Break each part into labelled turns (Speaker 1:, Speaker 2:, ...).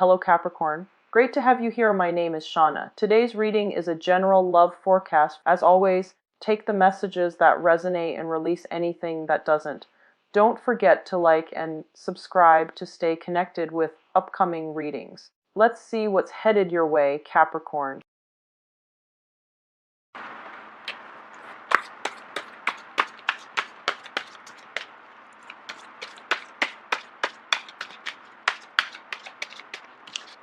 Speaker 1: Hello Capricorn. Great to have you here. My name is Shauna. Today's reading is a general love forecast. As always, take the messages that resonate and release anything that doesn't. Don't forget to like and subscribe to stay connected with upcoming readings. Let's see what's headed your way, Capricorn.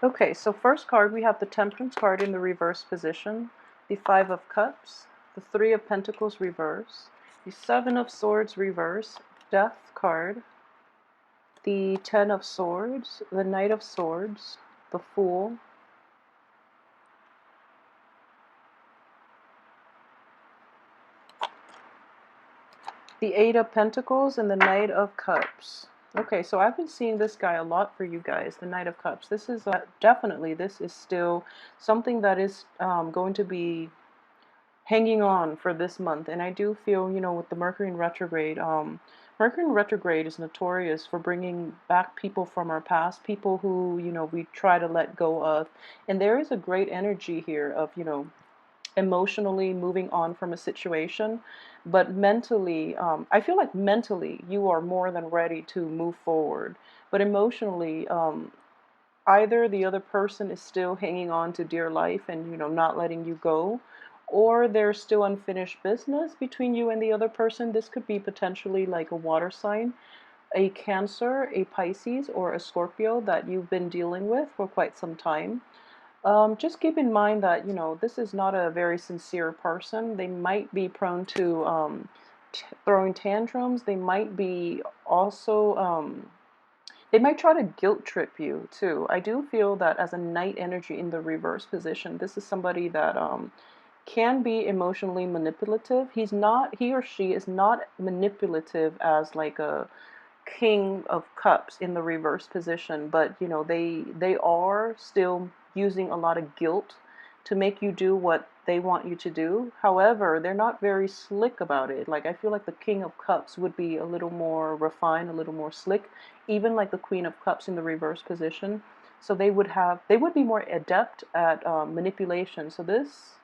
Speaker 1: Okay, so first card, we have the Temperance card in the reverse position, the Five of Cups, the Three of Pentacles reverse, the Seven of Swords reverse, Death card, the Ten of Swords, the Knight of Swords, the Fool, the Eight of Pentacles, and the Knight of Cups. Okay, so I've been seeing this guy a lot for you guys, the Knight of Cups. This is definitely, this is still something that is going to be hanging on for this month. And I do feel, you know, with the Mercury in retrograde, Mercury in retrograde is notorious for bringing back people from our past, people who, you know, we try to let go of. And there is a great energy here of, you know, emotionally moving on from a situation, but mentally, I feel like mentally you are more than ready to move forward, but emotionally, either the other person is still hanging on to dear life and, you know, not letting you go, or there's still unfinished business between you and the other person. This could be potentially like a water sign, a Cancer, a Pisces, or a Scorpio that you've been dealing with for quite some time. Just keep in mind that, you know, this is not a very sincere person. They might be prone to throwing tantrums. They might be also, they might try to guilt trip you too. I do feel that as a Knight energy in the reverse position, this is somebody that can be emotionally manipulative. He or she is not manipulative as like a King of Cups in the reverse position, but you know, they are still using a lot of guilt to make you do what they want you to do. However, they're not very slick about it. Like, I feel like the King of Cups would be a little more refined, a little more slick, even like the Queen of Cups in the reverse position. So they would be more adept at manipulation. So this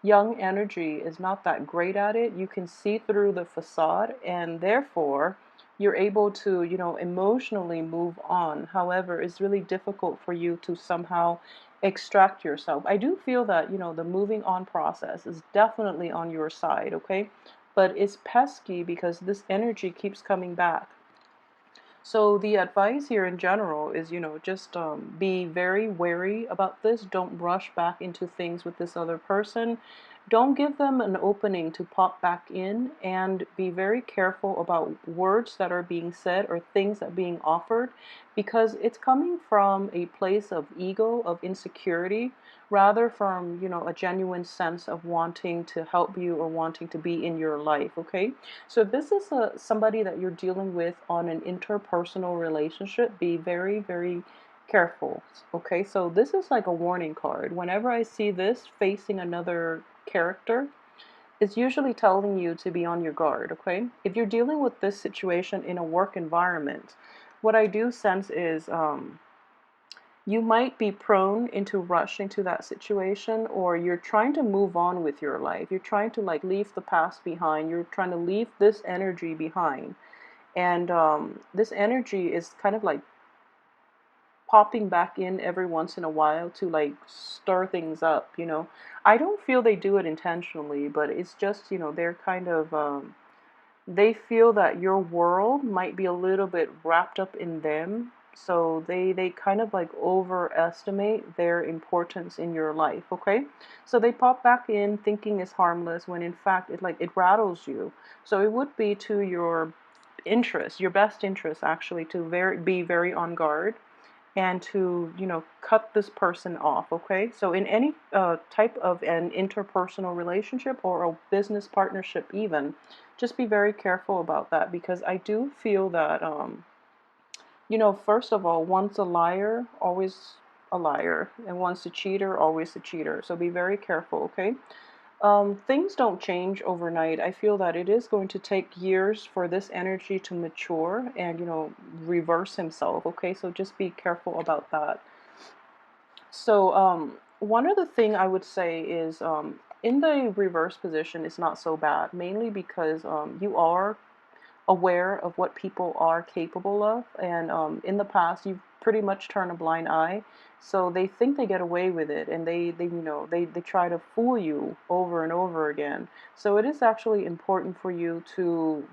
Speaker 1: young energy is not that great at it. You can see through the facade, and therefore you're able to, you know, emotionally move on. However, it's really difficult for you to somehow extract yourself. I do feel that, you know, the moving on process is definitely on your side, okay? But it's pesky because this energy keeps coming back. So the advice here in general is, you know, just be very wary about this. Don't rush back into things with this other person. Don't give them an opening to pop back in, and be very careful about words that are being said or things that are being offered, because it's coming from a place of ego, of insecurity, rather from, you know, a genuine sense of wanting to help you or wanting to be in your life, okay? So if this is somebody that you're dealing with on an interpersonal relationship, be very, very careful, okay? So this is like a warning card. Whenever I see this facing another character, it's usually telling you to be on your guard, okay? If you're dealing with this situation in a work environment, what I do sense is you might be prone into rushing to that situation, or you're trying to move on with your life. You're trying to like leave the past behind. You're trying to leave this energy behind. And this energy is kind of like popping back in every once in a while to like stir things up, you know. I don't feel they do it intentionally, but it's just, you know, they're kind of, they feel that your world might be a little bit wrapped up in them. So they kind of like overestimate their importance in your life, okay? So they pop back in thinking it's harmless when in fact it rattles you. So it would be to your interest, your best interest actually, to be very on guard and to, you know, cut this person off, okay? So in any type of an interpersonal relationship or a business partnership even, just be very careful about that, because I do feel that, you know, first of all, once a liar, always a liar, and once a cheater, always a cheater. So be very careful, okay? Things don't change overnight. I feel that it is going to take years for this energy to mature and, you know, reverse himself. Okay, so just be careful about that. So, one other thing I would say is in the reverse position is not so bad, mainly because you are aware of what people are capable of, and in the past you've pretty much turned a blind eye, so they think they get away with it, and they try to fool you over and over again. So it is actually important for you to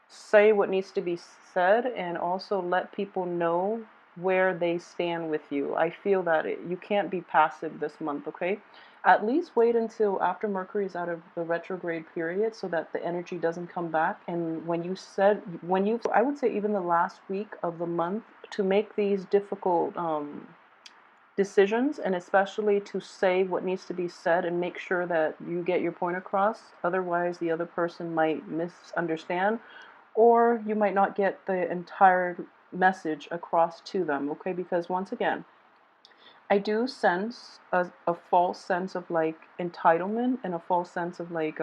Speaker 1: say what needs to be said and also let people know where they stand with you. I feel that you can't be passive this month, okay? At least wait until after Mercury is out of the retrograde period so that the energy doesn't come back. And I would say even the last week of the month to make these difficult decisions, and especially to say what needs to be said and make sure that you get your point across. Otherwise, the other person might misunderstand, or you might not get the entire message across to them, okay? Because once again, I do sense a false sense of like entitlement and a false sense of like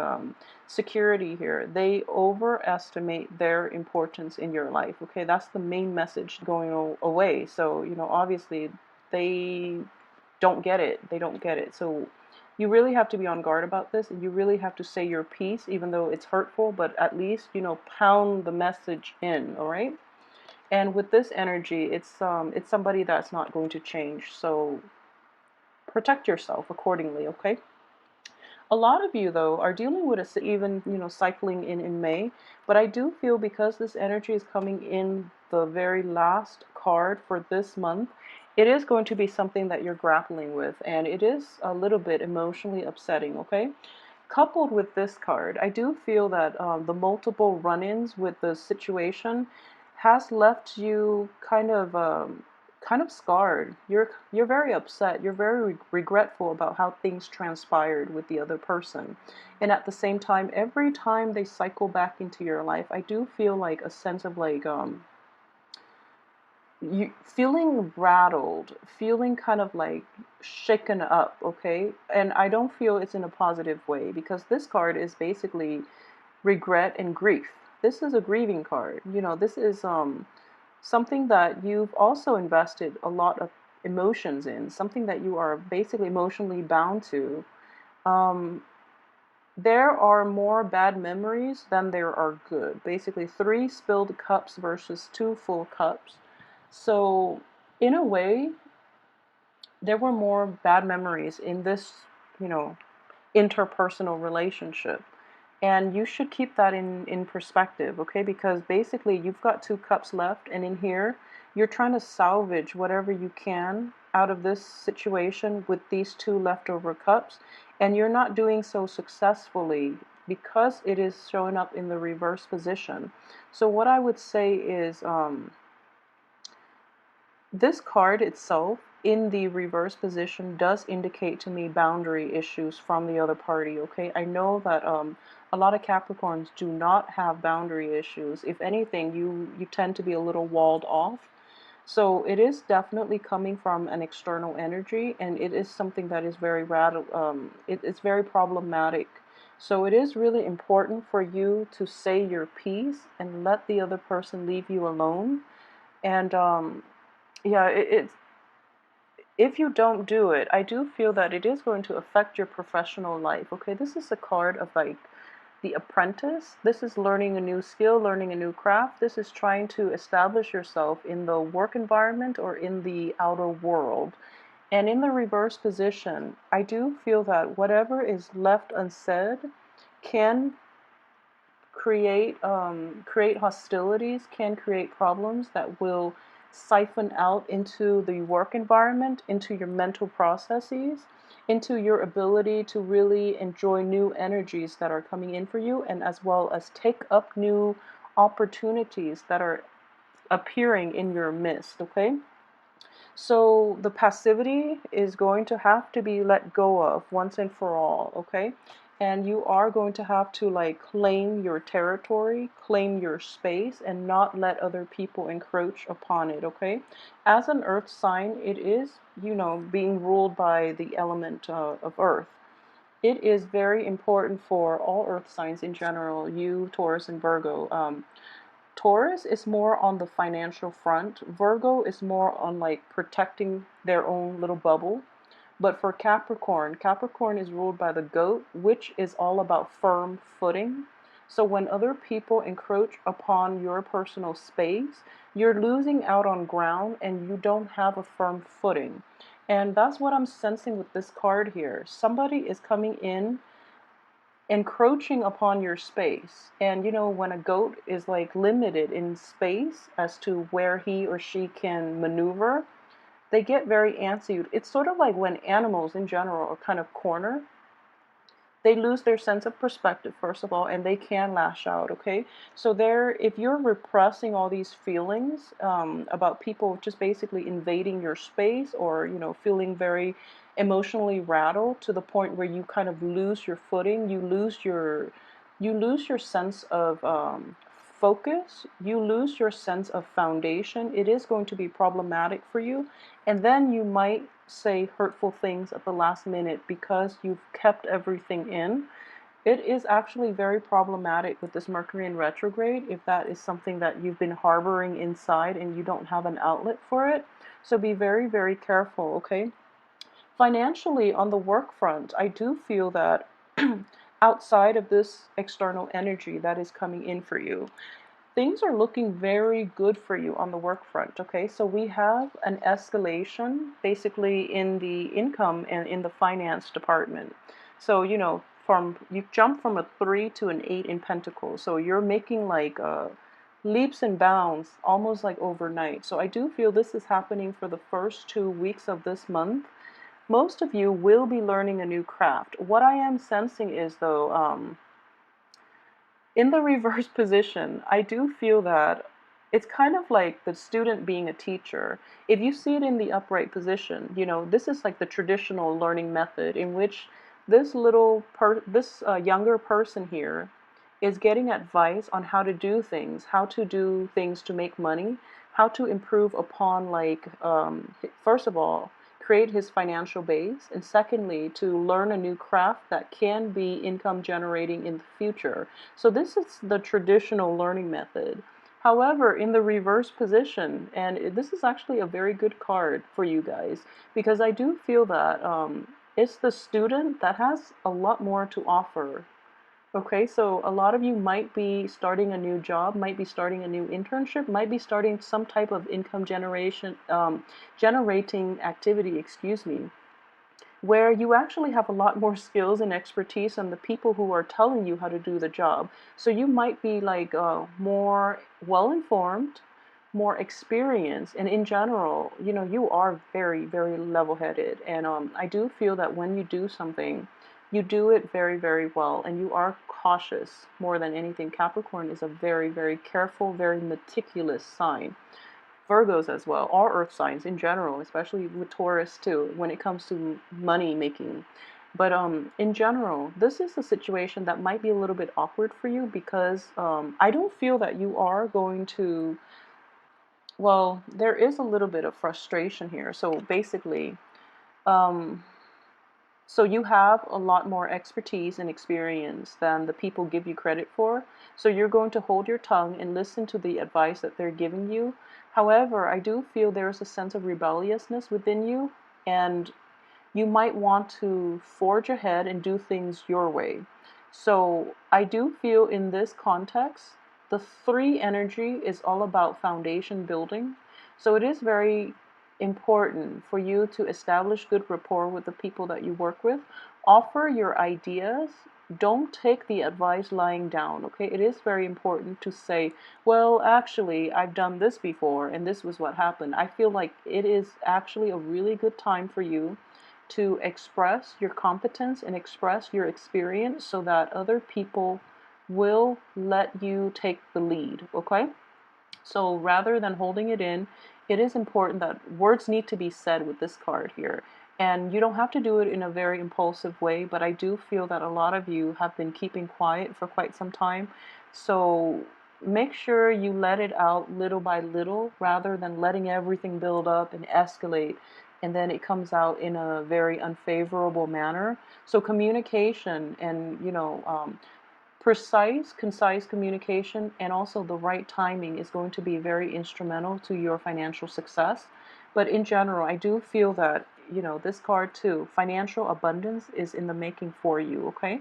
Speaker 1: security here. They overestimate their importance in your life, okay? That's the main message going away. So, obviously they don't get it. They don't get it. So you really have to be on guard about this, and you really have to say your piece, even though it's hurtful, but at least, pound the message in, all right? And with this energy, it's somebody that's not going to change. So protect yourself accordingly, okay? A lot of you, though, are dealing with it, even, cycling in May. But I do feel because this energy is coming in the very last card for this month, it is going to be something that you're grappling with. And it is a little bit emotionally upsetting, okay? Coupled with this card, I do feel that the multiple run-ins with the situation has left you kind of scarred. You're very upset. You're very regretful about how things transpired with the other person, and at the same time, every time they cycle back into your life, I do feel like a sense of like you feeling rattled, feeling kind of like shaken up, okay? And I don't feel it's in a positive way because this card is basically regret and grief. This is a grieving card. This is something that you've also invested a lot of emotions in, something that you are basically emotionally bound to. Um, there are more bad memories than there are good. Basically, 3 spilled cups versus 2 full cups. So, in a way, there were more bad memories in this, you know, interpersonal relationship. And you should keep that in perspective, okay? Because basically, you've got 2 cups left, and in here, you're trying to salvage whatever you can out of this situation with these 2 leftover cups, and you're not doing so successfully because it is showing up in the reverse position. So, what I would say is, this card itself in the reverse position does indicate to me boundary issues from the other party, okay? I know that a lot of Capricorns do not have boundary issues. If anything, you tend to be a little walled off. So it is definitely coming from an external energy, and it is something that is very it's very problematic. So it is really important for you to say your piece and let the other person leave you alone. And yeah, if you don't do it, I do feel that it is going to affect your professional life. Okay, this is a card of like the apprentice. This is learning a new skill, learning a new craft. This is trying to establish yourself in the work environment or in the outer world. And in the reverse position, I do feel that whatever is left unsaid can create hostilities, can create problems that will siphon out into the work environment, into your mental processes, into your ability to really enjoy new energies that are coming in for you, and as well as take up new opportunities that are appearing in your midst, okay? So the passivity is going to have to be let go of once and for all, okay? And you are going to have to like claim your territory, claim your space, and not let other people encroach upon it, okay? As an earth sign, it is, being ruled by the element of earth. It is very important for all earth signs in general, you, Taurus, and Virgo. Taurus is more on the financial front. Virgo is more on like protecting their own little bubble. But for Capricorn, Capricorn is ruled by the goat, which is all about firm footing. So when other people encroach upon your personal space, you're losing out on ground and you don't have a firm footing. And that's what I'm sensing with this card here. Somebody is coming in, encroaching upon your space. And you know, when a goat is like limited in space as to where he or she can maneuver, they get very antsy. It's sort of like when animals in general are kind of cornered, they lose their sense of perspective, first of all, and they can lash out. Okay, so there, if you're repressing all these feelings about people just basically invading your space, or you know, feeling very emotionally rattled to the point where you kind of lose your footing, you lose your sense of focus, you lose your sense of foundation, it is going to be problematic for you. And then you might say hurtful things at the last minute because you've kept everything in. It is actually very problematic with this Mercury in retrograde if that is something that you've been harboring inside and you don't have an outlet for it. So be very, very careful, okay? Financially, on the work front, I do feel that outside of this external energy that is coming in for you, things are looking very good for you on the work front. Okay, so we have an escalation basically in the income and in the finance department. So you know, from you jump from a 3 to an 8 in Pentacles, so you're making like leaps and bounds almost like overnight. So I do feel this is happening for the first 2 weeks of this month. Most of you will be learning a new craft. What I am sensing is though, in the reverse position, I do feel that it's kind of like the student being a teacher. If you see it in the upright position, you know, this is like the traditional learning method in which this younger person here is getting advice on how to do things, to make money, how to improve upon like first of all, create his financial base, and secondly, to learn a new craft that can be income generating in the future. So this is the traditional learning method. However, in the reverse position, and this is actually a very good card for you guys, because I do feel that it's the student that has a lot more to offer. Okay, so a lot of you might be starting a new job, might be starting a new internship, might be starting some type of income generating activity, excuse me, where you actually have a lot more skills and expertise than the people who are telling you how to do the job. So you might be like more well-informed, more experienced, and in general, you know, you are very, very level-headed. And I do feel that when you do something, you do it very, very well, and you are cautious more than anything. Capricorn is a very, very careful, very meticulous sign. Virgos as well, all earth signs in general, especially with Taurus too, when it comes to money making. But in general, this is a situation that might be a little bit awkward for you because I don't feel that you are going to, well, there is a little bit of frustration here. So basically, um, so you have a lot more expertise and experience than the people give you credit for. So you're going to hold your tongue and listen to the advice that they're giving you. However, I do feel there's a sense of rebelliousness within you, and you might want to forge ahead and do things your way. So I do feel in this context, the 3 energy is all about foundation building. So it is very important for you to establish good rapport with the people that you work with. Offer your ideas. Don't take the advice lying down, okay? It is very important to say, well, actually, I've done this before and this was what happened. I feel like it is actually a really good time for you to express your competence and express your experience so that other people will let you take the lead, okay? So rather than holding it in, it is important that words need to be said with this card here. And you don't have to do it in a very impulsive way, but I do feel that a lot of you have been keeping quiet for quite some time. So make sure you let it out little by little rather than letting everything build up and escalate and then it comes out in a very unfavorable manner. So communication and, precise, concise communication and also the right timing is going to be very instrumental to your financial success. But in general, I do feel that, this card too, financial abundance is in the making for you, okay?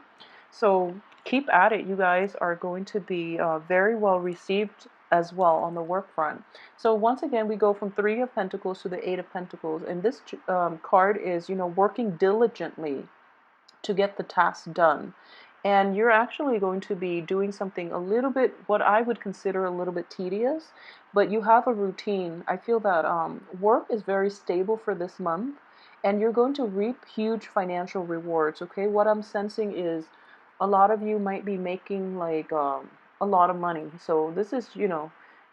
Speaker 1: So keep at it. You guys are going to be very well received as well on the work front. So once again, we go from Three of Pentacles to the Eight of Pentacles. And this card is, working diligently to get the task done. And you're actually going to be doing something a little bit, what I would consider a little bit tedious, but you have a routine. I feel that work is very stable for this month, and you're going to reap huge financial rewards, okay? What I'm sensing is a lot of you might be making like a lot of money. So this is,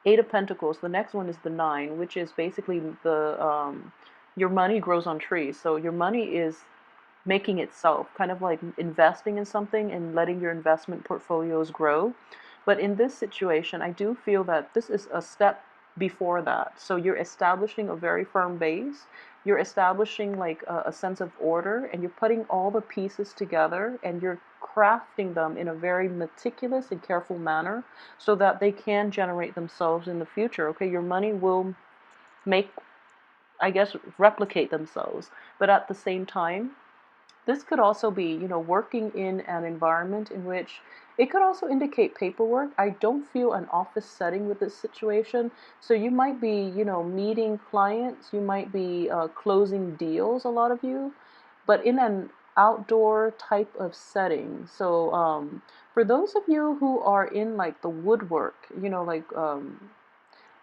Speaker 1: Eight of Pentacles. The next one is the Nine, which is basically your money grows on trees. So your money is making itself, kind of like investing in something and letting your investment portfolios grow. But in this situation, I do feel that this is a step before that. So you're establishing a very firm base. You're establishing like a sense of order, and you're putting all the pieces together, and you're crafting them in a very meticulous and careful manner so that they can generate themselves in the future. Okay, your money will make, I guess, replicate themselves. But at the same time, this could also be, working in an environment in which it could also indicate paperwork. I don't feel an office setting with this situation. So you might be, meeting clients, you might be closing deals, a lot of you, but in an outdoor type of setting. So for those of you who are in like the woodwork, like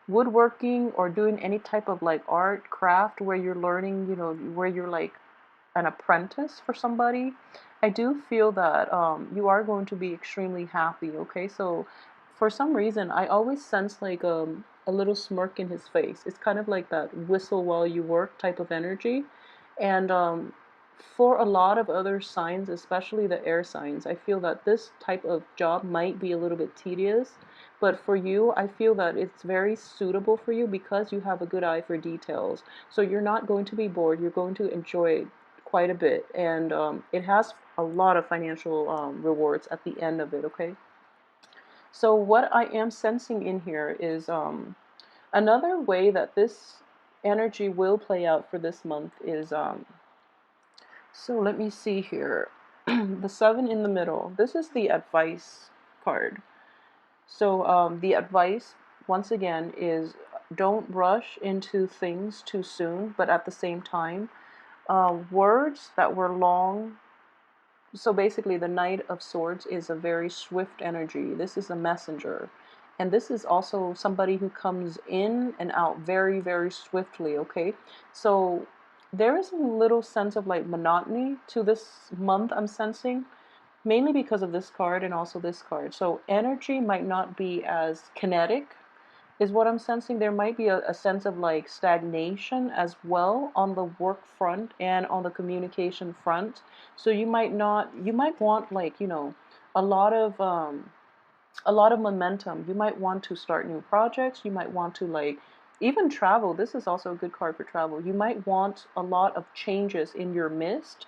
Speaker 1: woodworking or doing any type of like art, craft, where you're learning, where you're like an apprentice for somebody, I do feel that you are going to be extremely happy, okay? So for some reason, I always sense like a little smirk in his face. It's kind of like that whistle while you work type of energy. And for a lot of other signs, especially the air signs, I feel that this type of job might be a little bit tedious. But for you, I feel that it's very suitable for you because you have a good eye for details. So you're not going to be bored. You're going to enjoy it quite a bit, and it has a lot of financial rewards at the end of it, okay? So what I am sensing in here is another way that this energy will play out for this month is, so let me see here. The Seven in the middle. This is the advice card. So the advice, once again, is don't rush into things too soon, but at the same time, words that were long. So basically, the Knight of Swords is a very swift energy. This is a messenger. And this is also somebody who comes in and out very, very swiftly, okay? So there is a little sense of like monotony to this month, I'm sensing, mainly because of this card and also this card. So energy might not be as kinetic, is what I'm sensing. There might be a sense of like stagnation as well on the work front and on the communication front. So you might not, you might want like, a lot of a lot of momentum. You might want to start new projects. You might want to like even travel. This is also a good card for travel. You might want a lot of changes in your midst.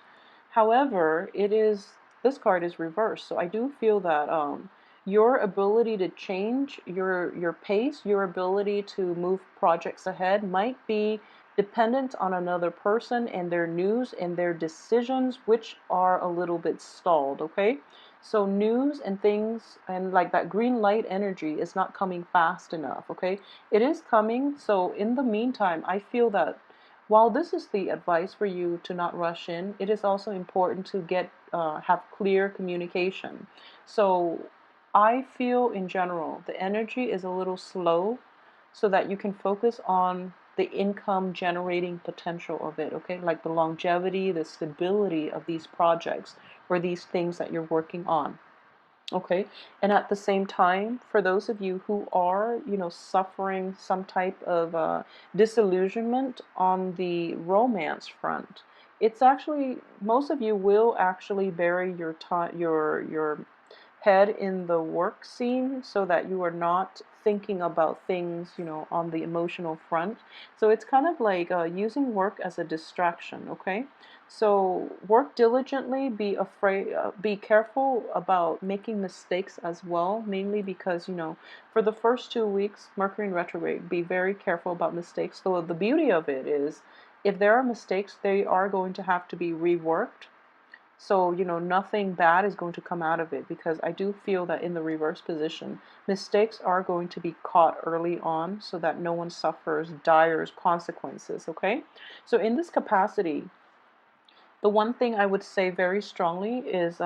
Speaker 1: However, this card is reversed. So I do feel that your ability to change your pace, your ability to move projects ahead might be dependent on another person and their news and their decisions, which are a little bit stalled, okay? So news and things and like that green light energy is not coming fast enough, okay? It is coming. So in the meantime, I feel that while this is the advice for you to not rush in, it is also important to have clear communication. So I feel in general the energy is a little slow so that you can focus on the income generating potential of it, okay? Like the longevity, the stability of these projects or these things that you're working on. Okay, and at the same time, for those of you who are, suffering some type of disillusionment on the romance front, it's actually, most of you will actually bury your head in the work scene so that you are not thinking about things, on the emotional front. So it's kind of like using work as a distraction, okay? So work diligently, be careful about making mistakes as well, mainly because, for the first 2 weeks, Mercury in retrograde, be very careful about mistakes. So the beauty of it is, if there are mistakes, they are going to have to be reworked. So, nothing bad is going to come out of it, because I do feel that in the reverse position, mistakes are going to be caught early on so that no one suffers dire consequences, okay? So in this capacity, the one thing I would say very strongly is,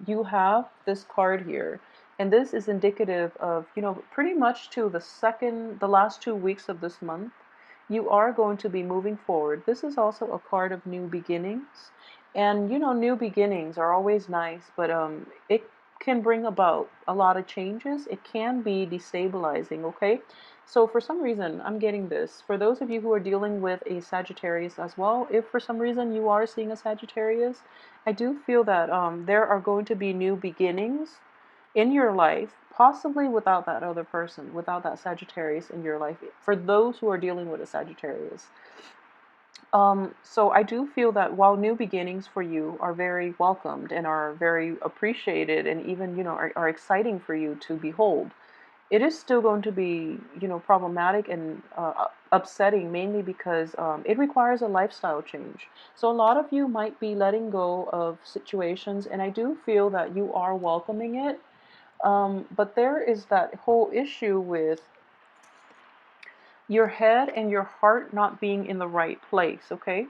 Speaker 1: you have this card here, and this is indicative of, pretty much to the last 2 weeks of this month, you are going to be moving forward. This is also a card of new beginnings. And, new beginnings are always nice, but it can bring about a lot of changes. It can be destabilizing, okay? So for some reason, I'm getting this. For those of you who are dealing with a Sagittarius as well, if for some reason you are seeing a Sagittarius, I do feel that there are going to be new beginnings in your life, possibly without that other person, without that Sagittarius in your life, for those who are dealing with a Sagittarius. So I do feel that while new beginnings for you are very welcomed and are very appreciated, and even, are exciting for you to behold, it is still going to be, problematic and upsetting, mainly because it requires a lifestyle change. So a lot of you might be letting go of situations, and I do feel that you are welcoming it. But there is that whole issue with your head and your heart not being in the right place, okay?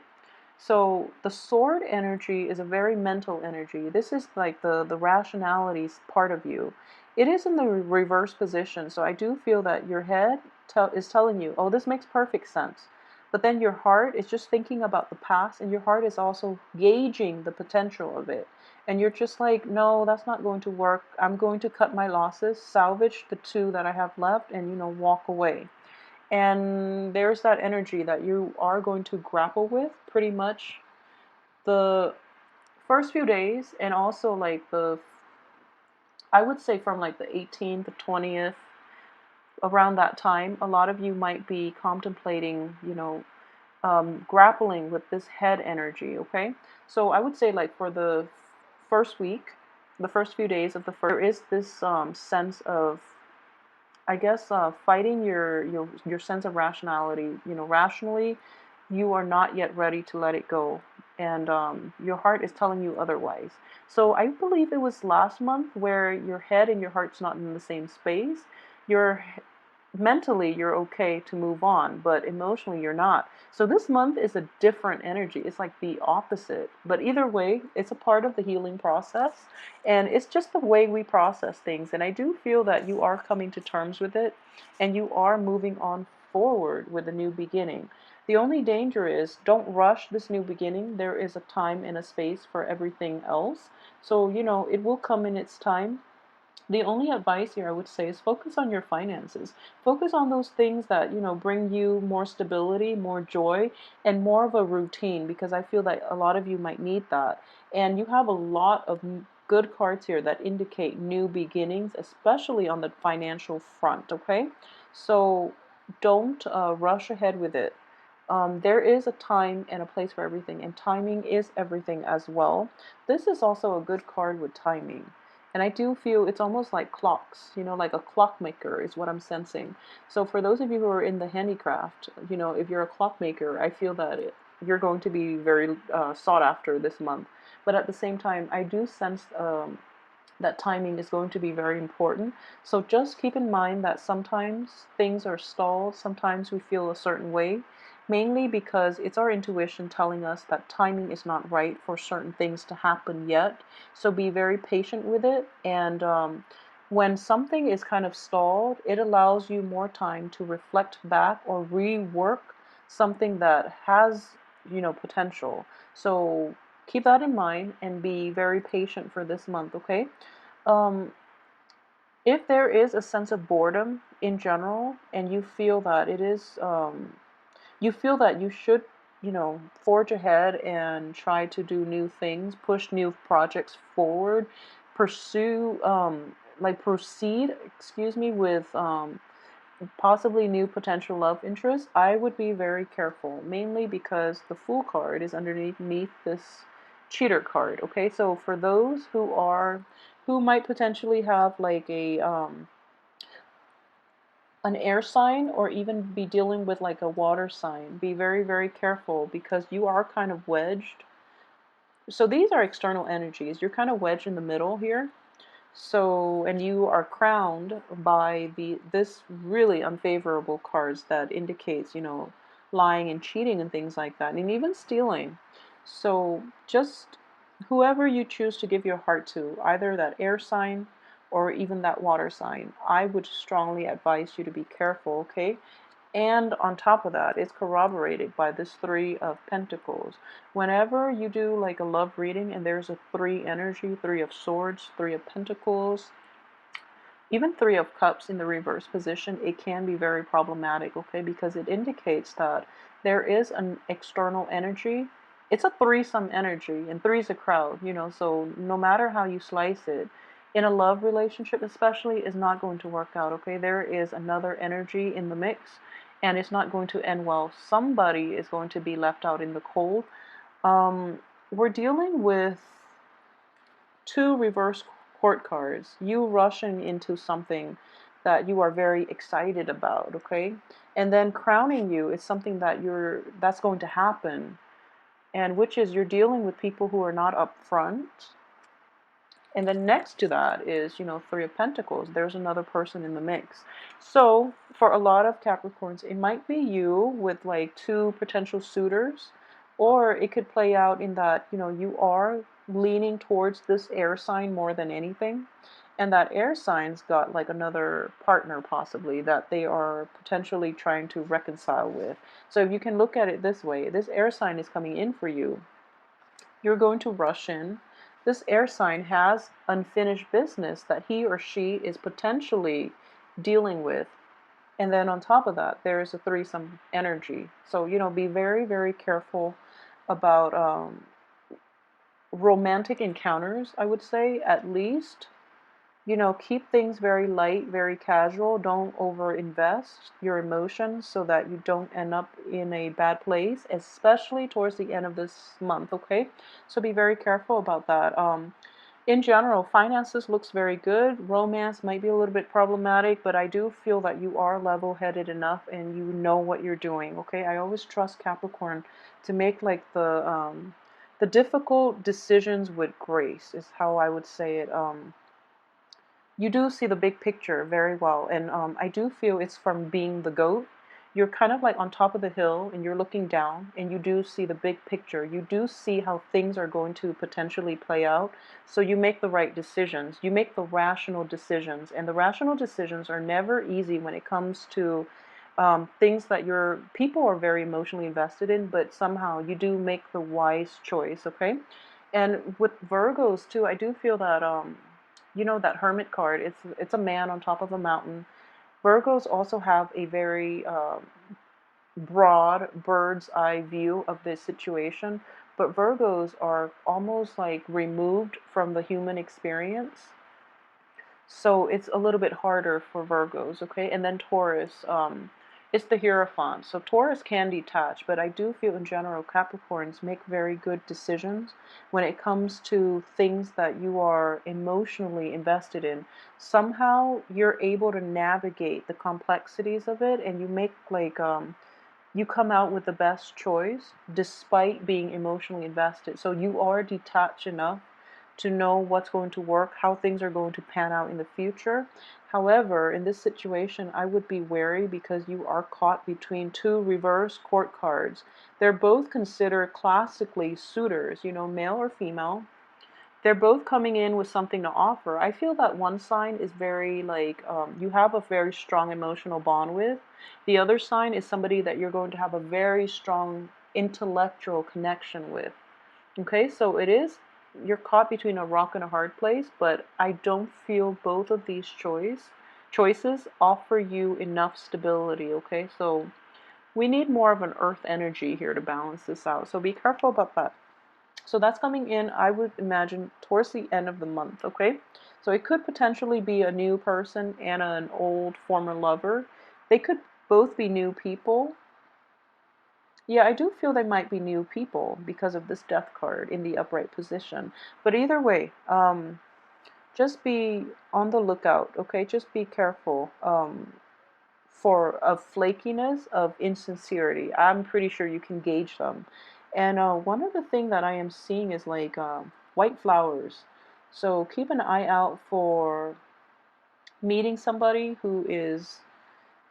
Speaker 1: So the sword energy is a very mental energy. This is like the rationality part of you. It is in the reverse position. So I do feel that your head is telling you, oh, this makes perfect sense. But then your heart is just thinking about the past, and your heart is also gauging the potential of it. And you're just like, no, that's not going to work. I'm going to cut my losses, salvage the two that I have left, and, walk away. And there's that energy that you are going to grapple with pretty much the first few days, and also like I would say from like the 18th to 20th, around that time, a lot of you might be contemplating, grappling with this head energy, okay? So I would say, like, for the first week, the first few days of the first, there is this sense of, I guess, fighting your sense of rationality. Rationally, you are not yet ready to let it go, and your heart is telling you otherwise. So I believe it was last month where your head and your heart's not in the same space. Your mentally you're okay to move on, but emotionally you're not. So this month is a different energy. It's like the opposite. But either way, it's a part of the healing process, and it's just the way we process things. And I do feel that you are coming to terms with it, and you are moving on forward with a new beginning. The only danger is, don't rush this new beginning. There is a time and a space for everything else. So, it will come in its time. The only advice here I would say is focus on your finances. Focus on those things that, bring you more stability, more joy, and more of a routine, because I feel that a lot of you might need that. And you have a lot of good cards here that indicate new beginnings, especially on the financial front, okay? So don't rush ahead with it. There is a time and a place for everything, and timing is everything as well. This is also a good card with timing. And I do feel it's almost like clocks, like a clockmaker is what I'm sensing. So for those of you who are in the handicraft, if you're a clockmaker, I feel that you're going to be very sought after this month. But at the same time, I do sense that timing is going to be very important. So just keep in mind that sometimes things are stalled, sometimes we feel a certain way, mainly because it's our intuition telling us that timing is not right for certain things to happen yet. So be very patient with it. And when something is kind of stalled, it allows you more time to reflect back or rework something that has, potential. So keep that in mind and be very patient for this month, okay? Um, if there is a sense of boredom in general, and you feel that you feel that you should, forge ahead and try to do new things, push new projects forward, pursue, proceed, excuse me, with possibly new potential love interest, I would be very careful, mainly because the Fool card is underneath this cheater card. Okay, so for those who might potentially have like a an air sign, or even be dealing with like a water sign, be very, very careful, because you are kind of wedged. So these are external energies. You're kind of wedged in the middle here. So, and you are crowned by this really unfavorable cards that indicates, lying and cheating and things like that, and even stealing. So, just whoever you choose to give your heart to, either that air sign or even that water sign, I would strongly advise you to be careful, okay? And on top of that, it's corroborated by this Three of Pentacles. Whenever you do like a love reading and there's a three energy, Three of Swords, Three of Pentacles, even Three of Cups in the reverse position, it can be very problematic, okay? Because it indicates that there is an external energy. It's a threesome energy, and three is a crowd, so no matter how you slice it, in a love relationship especially, is not going to work out, okay? There is another energy in the mix, and it's not going to end well. Somebody is going to be left out in the cold. We're dealing with two reverse court cards, you rushing into something that you are very excited about, okay? And then crowning you is something that's going to happen, and which is you're dealing with people who are not upfront. And then next to that is, Three of Pentacles. There's another person in the mix. So for a lot of Capricorns, it might be you with like two potential suitors, or it could play out in that, you are leaning towards this air sign more than anything. And that air sign's got like another partner possibly that they are potentially trying to reconcile with. So if you can look at it this way, this air sign is coming in for you. You're going to rush in. This air sign has unfinished business that he or she is potentially dealing with. And then on top of that, there is a threesome energy. So, be very, very careful about romantic encounters, I would say, at least. Keep things very light, very casual. Don't overinvest your emotions so that you don't end up in a bad place, especially towards the end of this month, okay? So be very careful about that. In general, finances looks very good. Romance might be a little bit problematic, but I do feel that you are level-headed enough and you know what you're doing, okay? I always trust Capricorn to make like the difficult decisions with grace, is how I would say it. You do see the big picture very well, and I do feel it's from being the goat. You're kind of like on top of the hill and you're looking down, and you do see the big picture. You do see how things are going to potentially play out, so you make the right decisions. You make the rational decisions, and the rational decisions are never easy when it comes to things that your people are very emotionally invested in, but somehow you do make the wise choice, okay? And with Virgos too, I do feel that that Hermit card, it's a man on top of a mountain. Virgos also have a very broad bird's eye view of this situation, but Virgos are almost like removed from the human experience. So it's a little bit harder for Virgos, okay? And then Taurus, it's the Hierophant. So Taurus can detach, but I do feel in general Capricorns make very good decisions when it comes to things that you are emotionally invested in. Somehow you're able to navigate the complexities of it, and you make like you come out with the best choice despite being emotionally invested. So you are detached enough to know what's going to work, how things are going to pan out in the future. However, in this situation, I would be wary because you are caught between two reverse court cards. They're both considered classically suitors, male or female. They're both coming in with something to offer. I feel that one sign is very like you have a very strong emotional bond with. The other sign is somebody that you're going to have a very strong intellectual connection with. Okay, so you're caught between a rock and a hard place, but I don't feel both of these choices offer you enough stability, okay? So we need more of an earth energy here to balance this out. So be careful about that. So that's coming in, I would imagine, towards the end of the month, okay? So it could potentially be a new person and an old former lover. They could both be new people. Yeah, I do feel they might be new people because of this death card in the upright position. But either way, just be on the lookout, okay? Just be careful for of flakiness, of insincerity. I'm pretty sure you can gauge them. And one other thing that I am seeing is like white flowers. So keep an eye out for meeting somebody who is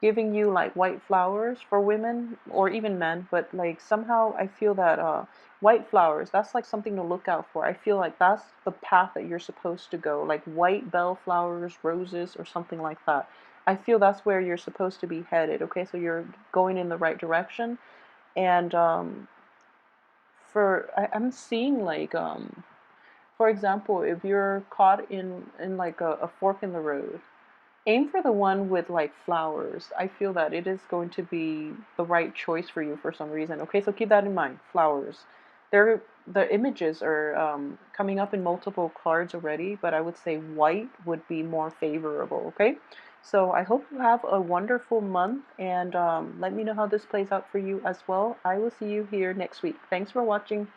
Speaker 1: giving you like white flowers for women or even men, but like somehow I feel that white flowers, that's like something to look out for. I feel like that's the path that you're supposed to go, like white bell flowers, roses, or something like that. I feel that's where you're supposed to be headed. Okay, so you're going in the right direction. And I'm seeing like for example, if you're caught in like a fork in the road, aim for the one with like flowers. I feel that it is going to be the right choice for you for some reason. Okay, so keep that in mind. Flowers. The images are coming up in multiple cards already, but I would say white would be more favorable. Okay, so I hope you have a wonderful month, and let me know how this plays out for you as well. I will see you here next week. Thanks for watching.